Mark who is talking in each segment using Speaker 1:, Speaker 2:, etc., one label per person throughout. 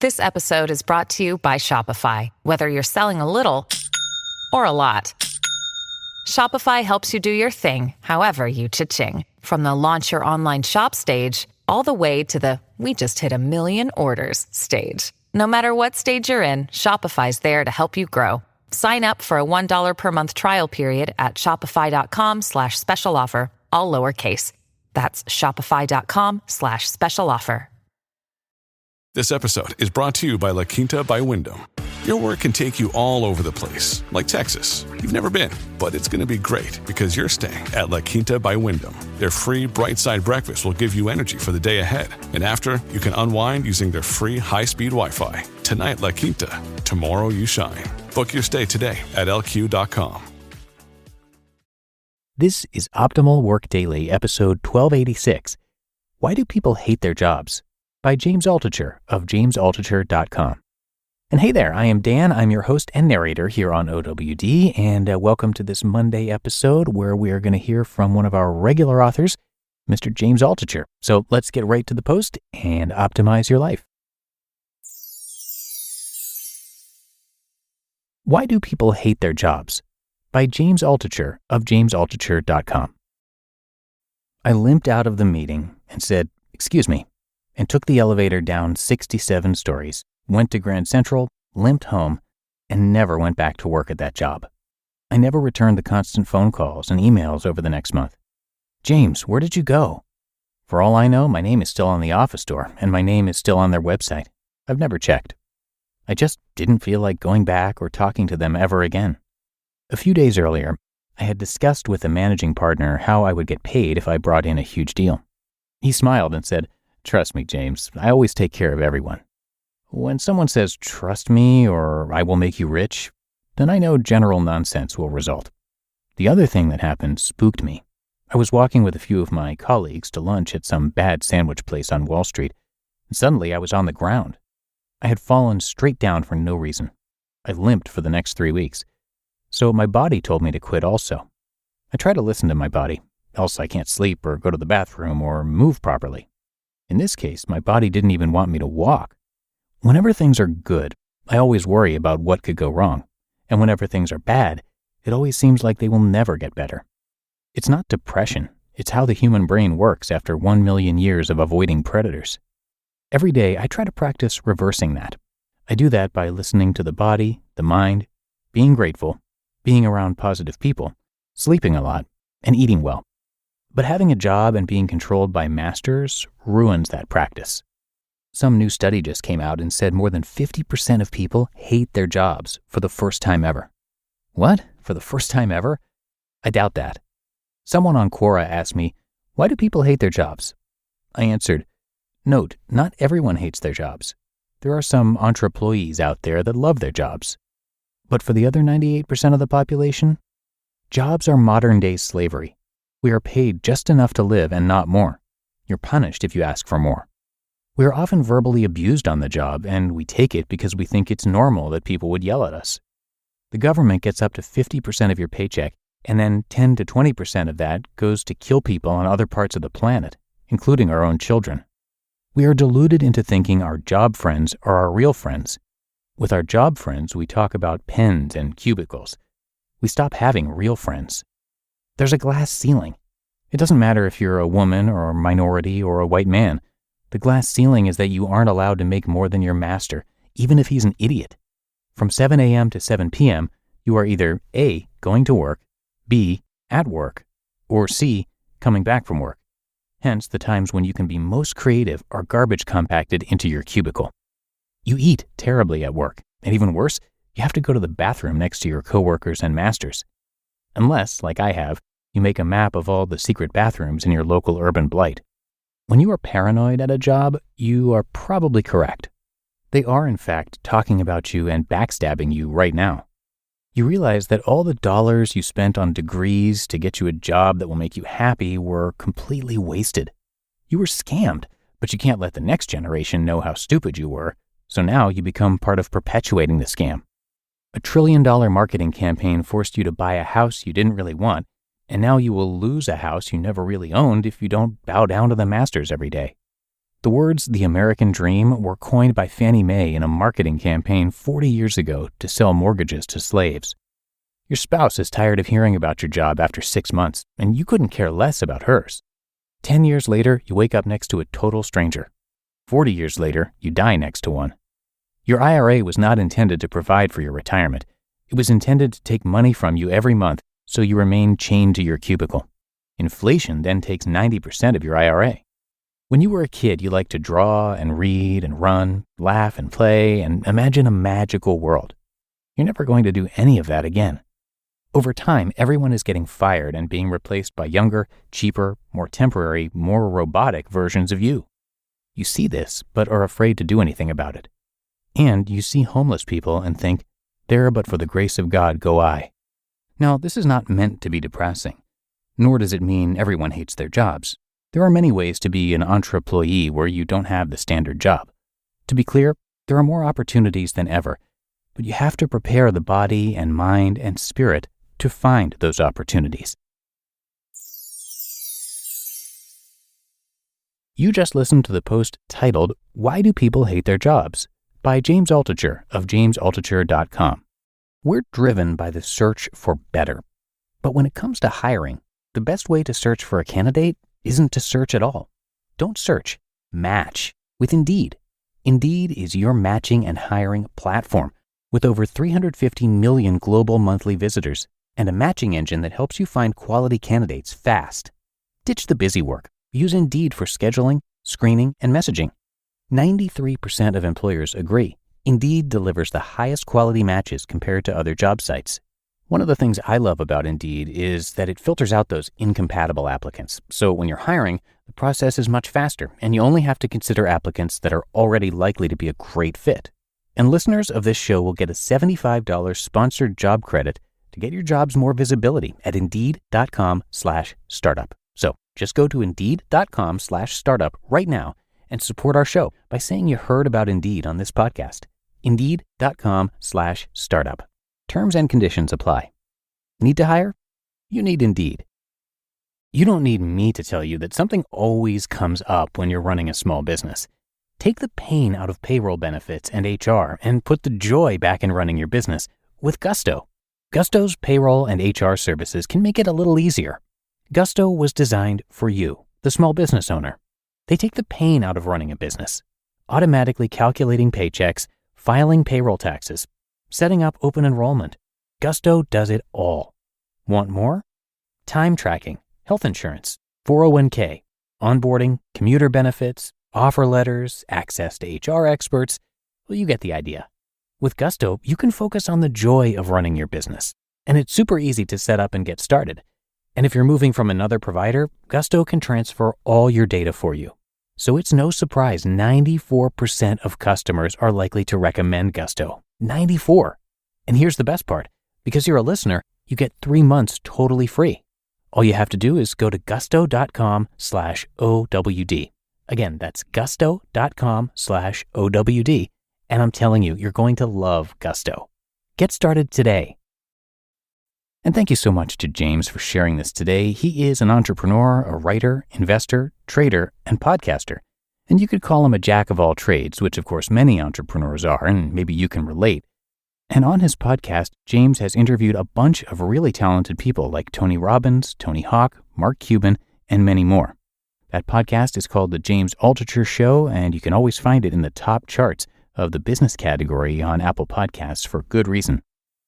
Speaker 1: This episode is brought to you by Shopify. Whether you're selling a little or a lot, Shopify helps you do your thing, however you cha-ching. From the launch your online shop stage, all the way to the we just hit 1 million orders stage. No matter what stage you're in, Shopify's there to help you grow. Sign up for a $1 per month trial period at shopify.com/special offer, all lowercase. That's shopify.com/special offer.
Speaker 2: This episode is brought to you by La Quinta by Wyndham. Your work can take you all over the place, like Texas. You've never been, but it's going to be great because you're staying at La Quinta by Wyndham. Their free Bright Side breakfast will give you energy for the day ahead. And after, you can unwind using their free high-speed Wi-Fi. Tonight, La Quinta. Tomorrow, you shine. Book your stay today at lq.com.
Speaker 3: This is Optimal Work Daily, episode 1286. Why Do People Hate Their Jobs? By James Altucher of jamesaltucher.com. And hey there, I am Dan. I'm your host and narrator here on OWD, and welcome to this Monday episode where we are going to hear from one of our regular authors, Mr. James Altucher. So let's get right to the post and optimize your life. Why Do People Hate Their Jobs? By James Altucher of jamesaltucher.com. I limped out of the meeting and said, "Excuse me," and took the elevator down 67 stories, went to Grand Central, limped home, and never went back to work at that job. I never returned the constant phone calls and emails over the next month. "James, where did you go?" For all I know, my name is still on the office door, and my name is still on their website. I've never checked. I just didn't feel like going back or talking to them ever again. A few days earlier, I had discussed with a managing partner how I would get paid if I brought in a huge deal. He smiled and said, "Trust me, James, I always take care of everyone." When someone says, "Trust me," or "I will make you rich," then I know general nonsense will result. The other thing that happened spooked me. I was walking with a few of my colleagues to lunch at some bad sandwich place on Wall Street, and suddenly I was on the ground. I had fallen straight down for no reason. I limped for the next 3 weeks. So my body told me to quit also. I try to listen to my body, else I can't sleep or go to the bathroom or move properly. In this case, my body didn't even want me to walk. Whenever things are good, I always worry about what could go wrong. And whenever things are bad, it always seems like they will never get better. It's not depression. It's how the human brain works after 1 million years of avoiding predators. Every day, I try to practice reversing that. I do that by listening to the body, the mind, being grateful, being around positive people, sleeping a lot, and eating well. But having a job and being controlled by masters ruins that practice. Some new study just came out and said more than 50% of people hate their jobs for the first time ever. What? For the first time ever? I doubt that. Someone on Quora asked me, "Why do people hate their jobs?" I answered, "Note, not everyone hates their jobs. There are some entreployees out there that love their jobs. But for the other 98% of the population, jobs are modern-day slavery. We are paid just enough to live and not more. You're punished if you ask for more. We are often verbally abused on the job, and we take it because we think it's normal that people would yell at us. The government gets up to 50% of your paycheck, and then 10 to 20% of that goes to kill people on other parts of the planet, including our own children. We are deluded into thinking our job friends are our real friends. With our job friends, we talk about pens and cubicles. We stop having real friends. There's a glass ceiling. It doesn't matter if you're a woman or a minority or a white man. The glass ceiling is that you aren't allowed to make more than your master, even if he's an idiot. From 7 a.m. to 7 p.m., you are either A, going to work, B, at work, or C, coming back from work. Hence, the times when you can be most creative are garbage compacted into your cubicle. You eat terribly at work, and even worse, you have to go to the bathroom next to your coworkers and masters. Unless, like I have, you make a map of all the secret bathrooms in your local urban blight. When you are paranoid at a job, you are probably correct. They are, in fact, talking about you and backstabbing you right now. You realize that all the dollars you spent on degrees to get you a job that will make you happy were completely wasted. You were scammed, but you can't let the next generation know how stupid you were. So now you become part of perpetuating the scam. $1 trillion marketing campaign forced you to buy a house you didn't really want, and now you will lose a house you never really owned if you don't bow down to the masters every day. The words "the American dream" were coined by Fannie Mae in a marketing campaign 40 years ago to sell mortgages to slaves. Your spouse is tired of hearing about your job after 6 months, and you couldn't care less about hers. 10 years later, you wake up next to a total stranger. 40 years later, you die next to one. Your IRA was not intended to provide for your retirement. It was intended to take money from you every month so you remain chained to your cubicle. Inflation then takes 90% of your IRA. When you were a kid, you liked to draw and read and run, laugh and play, and imagine a magical world. You're never going to do any of that again. Over time, everyone is getting fired and being replaced by younger, cheaper, more temporary, more robotic versions of you. You see this, but are afraid to do anything about it. And you see homeless people and think, "There but for the grace of God go I." Now, this is not meant to be depressing, nor does it mean everyone hates their jobs. There are many ways to be an entreployee where you don't have the standard job. To be clear, there are more opportunities than ever, but you have to prepare the body and mind and spirit to find those opportunities. You just listened to the post titled, "Why Do People Hate Their Jobs?" by James Altucher of jamesaltucher.com. We're driven by the search for better. But when it comes to hiring, the best way to search for a candidate isn't to search at all. Don't search, match with Indeed. Indeed is your matching and hiring platform with over 350 million global monthly visitors and a matching engine that helps you find quality candidates fast. Ditch the busy work. Use Indeed for scheduling, screening, and messaging. 93% of employers agree. Indeed delivers the highest quality matches compared to other job sites. One of the things I love about Indeed is that it filters out those incompatible applicants. So when you're hiring, the process is much faster, and you only have to consider applicants that are already likely to be a great fit. And listeners of this show will get a $75 sponsored job credit to get your jobs more visibility at Indeed.com/startup. So just go to Indeed.com/startup right now and support our show by saying you heard about Indeed on this podcast. Indeed.com/startup. Terms and conditions apply. Need to hire? You need Indeed. You don't need me to tell you that something always comes up when you're running a small business. Take the pain out of payroll benefits and HR and put the joy back in running your business with Gusto. Gusto's payroll and HR services can make it a little easier. Gusto was designed for you, the small business owner. They take the pain out of running a business, automatically calculating paychecks, filing payroll taxes, setting up open enrollment. Gusto does it all. Want more? Time tracking, health insurance, 401k, onboarding, commuter benefits, offer letters, access to HR experts. Well, you get the idea. With Gusto, you can focus on the joy of running your business, and it's super easy to set up and get started. And if you're moving from another provider, Gusto can transfer all your data for you. So it's no surprise 94% of customers are likely to recommend Gusto. 94. And here's the best part. Because you're a listener, you get 3 months totally free. All you have to do is go to gusto.com/OWD. Again, that's gusto.com/OWD. And I'm telling you, you're going to love Gusto. Get started today. And thank you so much to James for sharing this today. He is an entrepreneur, a writer, investor, trader, and podcaster. And you could call him a jack of all trades, which of course many entrepreneurs are, and maybe you can relate. And on his podcast, James has interviewed a bunch of really talented people like Tony Robbins, Tony Hawk, Mark Cuban, and many more. That podcast is called The James Altucher Show, and you can always find it in the top charts of the business category on Apple Podcasts for good reason.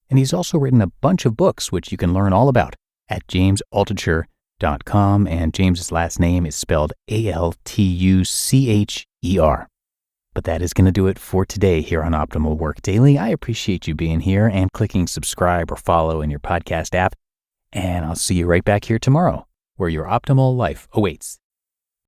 Speaker 3: And he's also written a bunch of books, which you can learn all about at jamesaltucher.com, and James's last name is spelled Altucher. But that is going to do it for today here on Optimal Work Daily. I appreciate you being here and clicking subscribe or follow in your podcast app. And I'll see you right back here tomorrow, where your optimal life awaits.